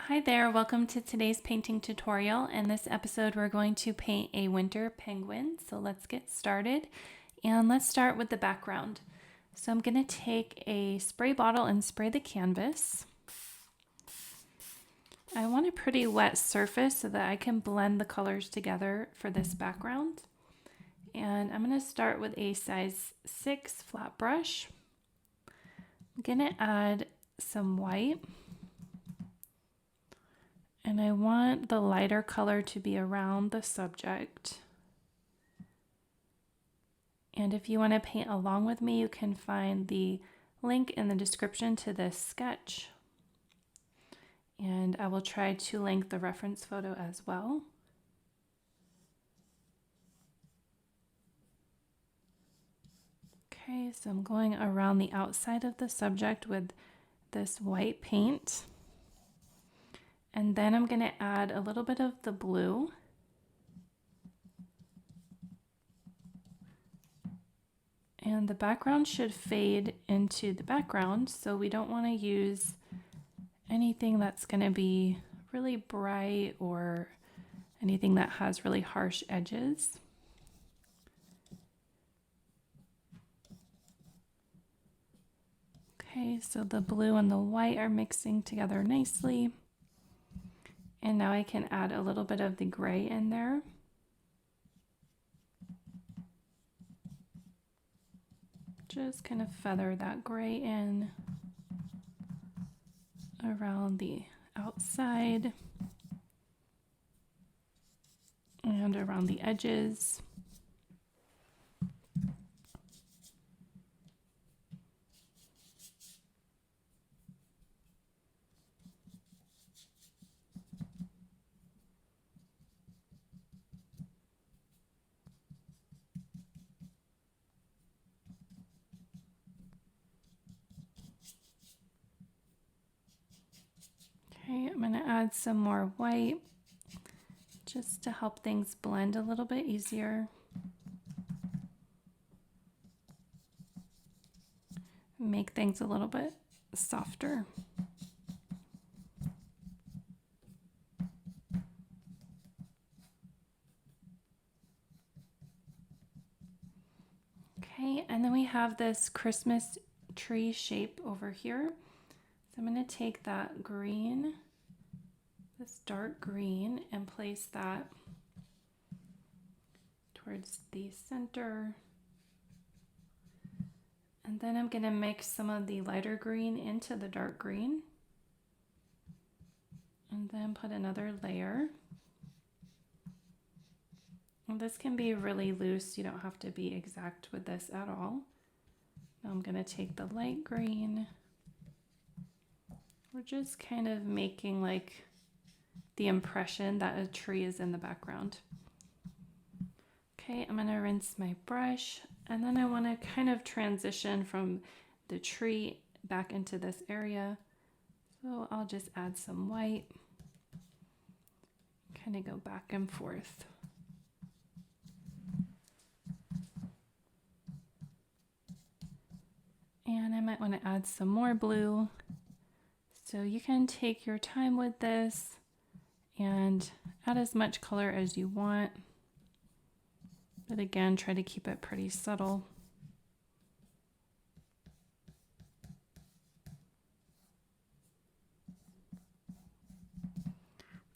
Hi there, welcome to today's painting tutorial. In this episode we're going to paint a winter penguin. So let's get started and let's start with the background. So I'm going to take a spray bottle and spray the canvas. I want a pretty wet surface so that I can blend the colors together for this background. And I'm going to start with a size 6 flat brush. I'm going to add some white. And I want the lighter color to be around the subject. And if you want to paint along with me, you can find the link in the description to this sketch. And I will try to link the reference photo as well. Okay, so I'm going around the outside of the subject with this white paint. And then I'm going to add a little bit of the blue. And the background should fade into the background, so we don't want to use anything that's going to be really bright or anything that has really harsh edges. Okay, so the blue and the white are mixing together nicely. And now I can add a little bit of the gray in there. Just kind of feather that gray in around the outside and around the edges. Okay, I'm going to add some more white just to help things blend a little bit easier. Make things a little bit softer. Okay, and then we have this Christmas tree shape over here. So I'm going to take that green, this dark green, and place that towards the center. And then I'm going to mix some of the lighter green into the dark green. And then put another layer. And this can be really loose. You don't have to be exact with this at all. Now I'm going to take the light green. We're just kind of making like the impression that a tree is in the background. Okay, I'm going to rinse my brush, and then I want to kind of transition from the tree back into this area. So I'll just add some white, kind of go back and forth. And I might want to add some more blue. So you can take your time with this and add as much color as you want. But again, try to keep it pretty subtle.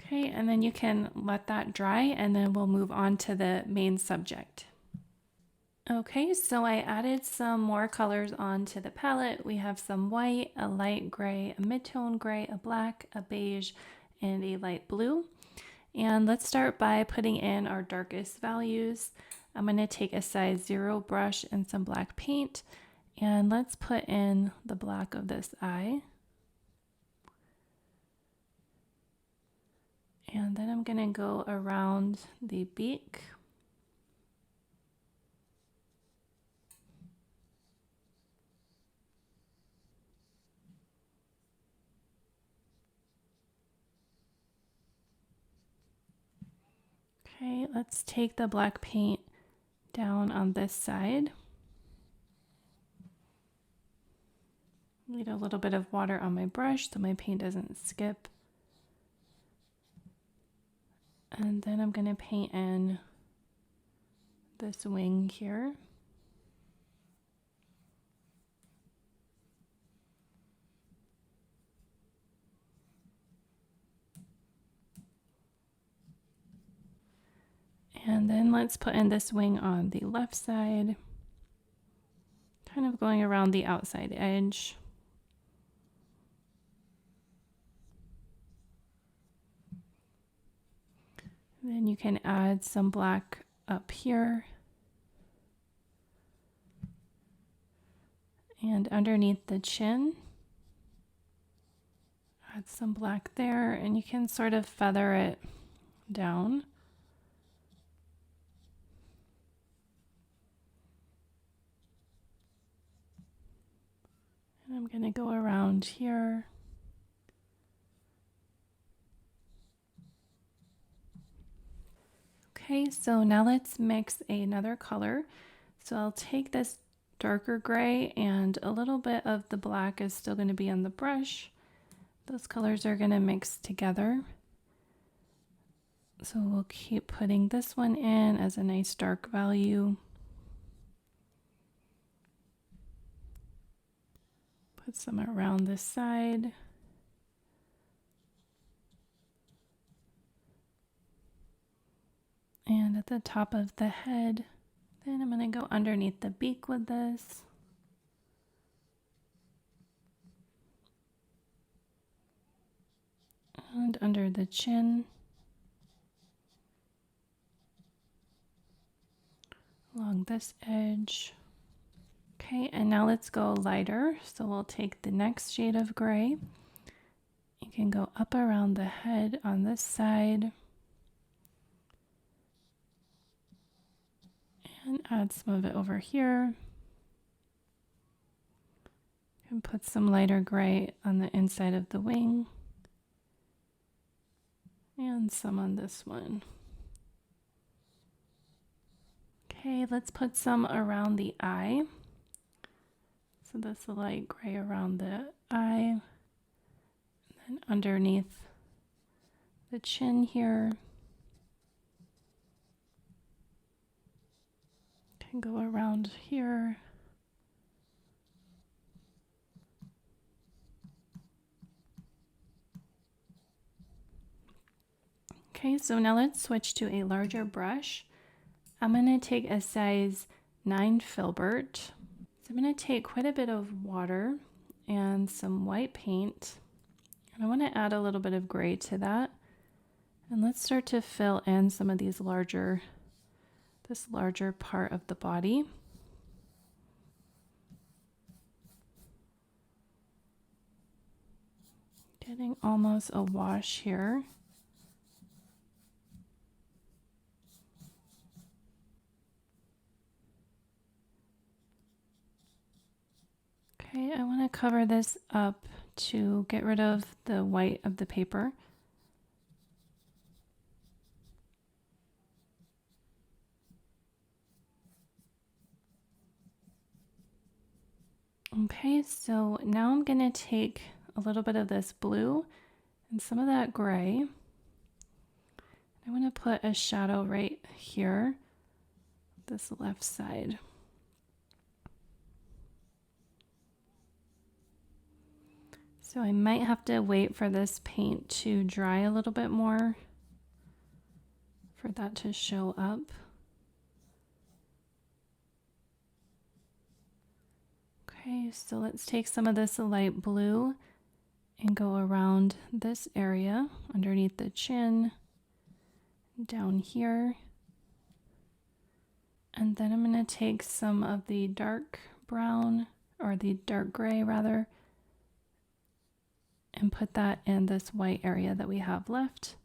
Okay, and then you can let that dry, and then we'll move on to the main subject. Okay, so I added some more colors onto the palette. We have some white, a light gray, a mid-tone gray, a black, a beige, and a light blue. And let's start by putting in our darkest values. I'm going to take a size 0 brush and some black paint, and let's put in the black of this eye. And then I'm going to go around the beak. Okay, let's take the black paint down on this side. Need a little bit of water on my brush so my paint doesn't skip. And then I'm going to paint in this wing here. And then let's put in this wing on the left side, kind of going around the outside edge. Then you can add some black up here. And underneath the chin, add some black there, and you can sort of feather it down. And I'm going to go around here. Okay, so now let's mix another color. So I'll take this darker gray, and a little bit of the black is still going to be on the brush. Those colors are going to mix together. So we'll keep putting this one in as a nice dark value. Put some around this side. And at the top of the head. Then I'm going to go underneath the beak with this. And under the chin. Along this edge. Okay, and now let's go lighter. So we'll take the next shade of gray. You can go up around the head on this side. And add some of it over here. And put some lighter gray on the inside of the wing. And some on this one. Okay, let's put some around the eye. So that's the light gray around the eye. And then underneath the chin here. Can go around here. Okay, so now let's switch to a larger brush. I'm going to take a size 9 filbert. So I'm going to take quite a bit of water and some white paint. And I want to add a little bit of gray to that. And let's start to fill in some of these this larger part of the body. Getting almost a wash here. Okay, I want to cover this up to get rid of the white of the paper. Okay, so now I'm going to take a little bit of this blue and some of that gray. I want to put a shadow right here, this left side. So I might have to wait for this paint to dry a little bit more for that to show up. Okay, so let's take some of this light blue and go around this area underneath the chin, down here. And then I'm going to take some of the dark brown, or the dark gray rather, and put that in this white area that we have left.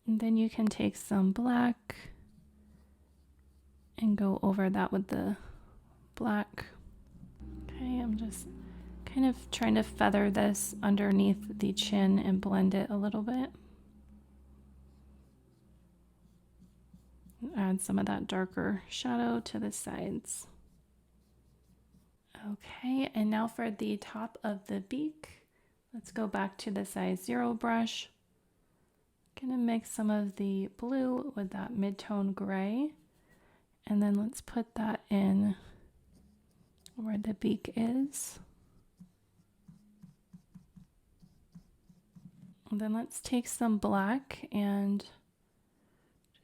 And then you can take some black and go over that with the black. Okay, I'm just kind of trying to feather this underneath the chin and blend it a little bit. Add some of that darker shadow to the sides. Okay, and now for the top of the beak, let's go back to the size 0 brush. Gonna mix some of the blue with that mid-tone gray, and then let's put that in where the beak is. And then let's take some black and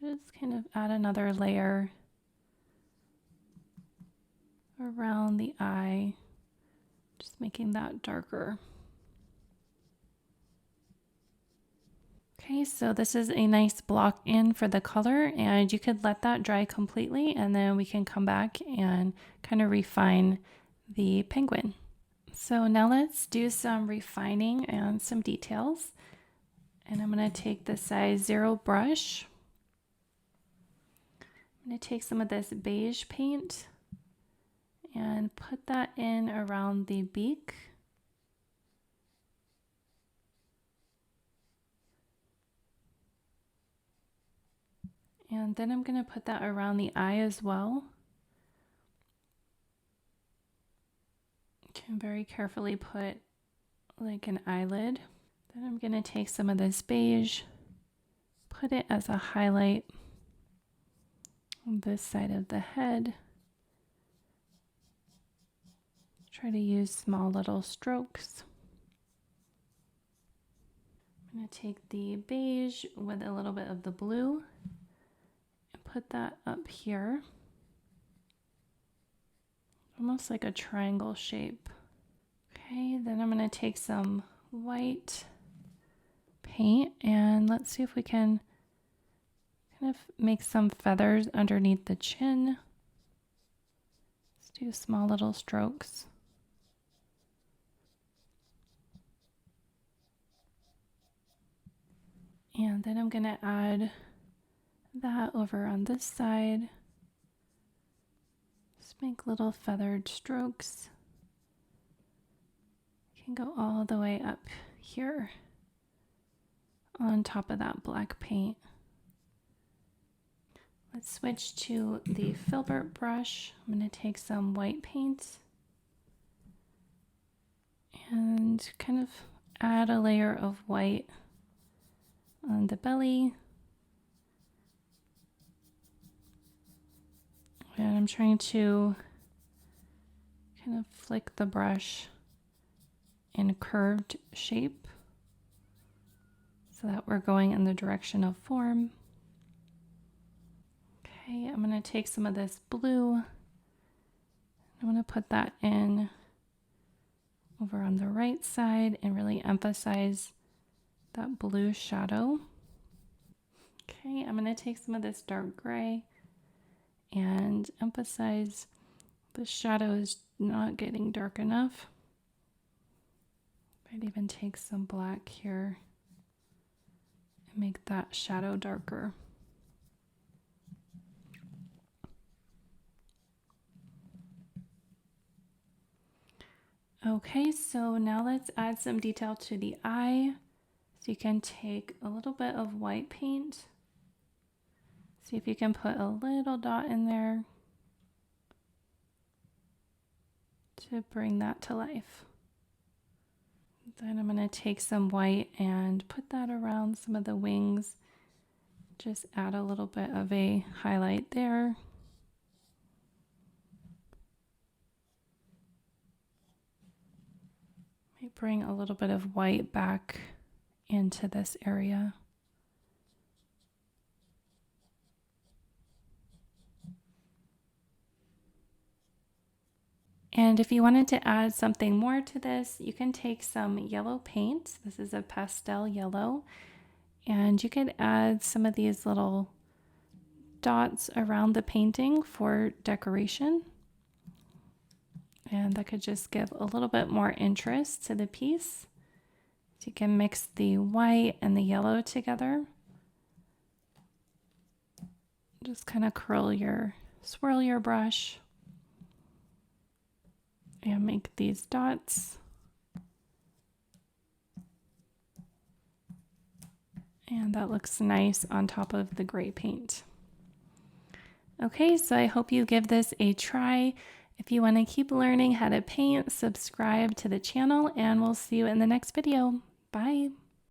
just kind of add another layer around the eye, just making that darker. Okay, so this is a nice block in for the color, and you could let that dry completely, and then we can come back and kind of refine the penguin. So now let's do some refining and some details. And I'm going to take the size 0 brush. I'm going to take some of this beige paint and put that in around the beak. And then I'm going to put that around the eye as well. You can very carefully put like an eyelid. Then I'm going to take some of this beige, put it as a highlight on this side of the head. Try to use small little strokes. I'm going to take the beige with a little bit of the blue and put that up here. Almost like a triangle shape. Okay, then I'm going to take some white paint and let's see if we can kind of make some feathers underneath the chin. Let's do small little strokes. And then I'm going to add that over on this side. Just make little feathered strokes. You can go all the way up here on top of that black paint. Let's switch to the filbert brush. I'm going to take some white paint and kind of add a layer of white on the belly. And I'm trying to kind of flick the brush in a curved shape so that we're going in the direction of form. Okay, I'm going to take some of this blue. I want to put that in over on the right side and really emphasize that blue shadow. Okay, I'm going to take some of this dark gray and emphasize the shadow is not getting dark enough. I'd even take some black here and make that shadow darker. Okay, so now let's add some detail to the eye. So you can take a little bit of white paint. See if you can put a little dot in there to bring that to life. Then I'm going to take some white and put that around some of the wings. Just add a little bit of a highlight there. Might bring a little bit of white back into this area. And if you wanted to add something more to this, you can take some yellow paint. This is a pastel yellow. And you could add some of these little dots around the painting for decoration. And that could just give a little bit more interest to the piece. So you can mix the white and the yellow together. Just kind of swirl your brush and make these dots. And that looks nice on top of the gray paint. Okay, so I hope you give this a try. If you want to keep learning how to paint, subscribe to the channel, and we'll see you in the next video. Bye.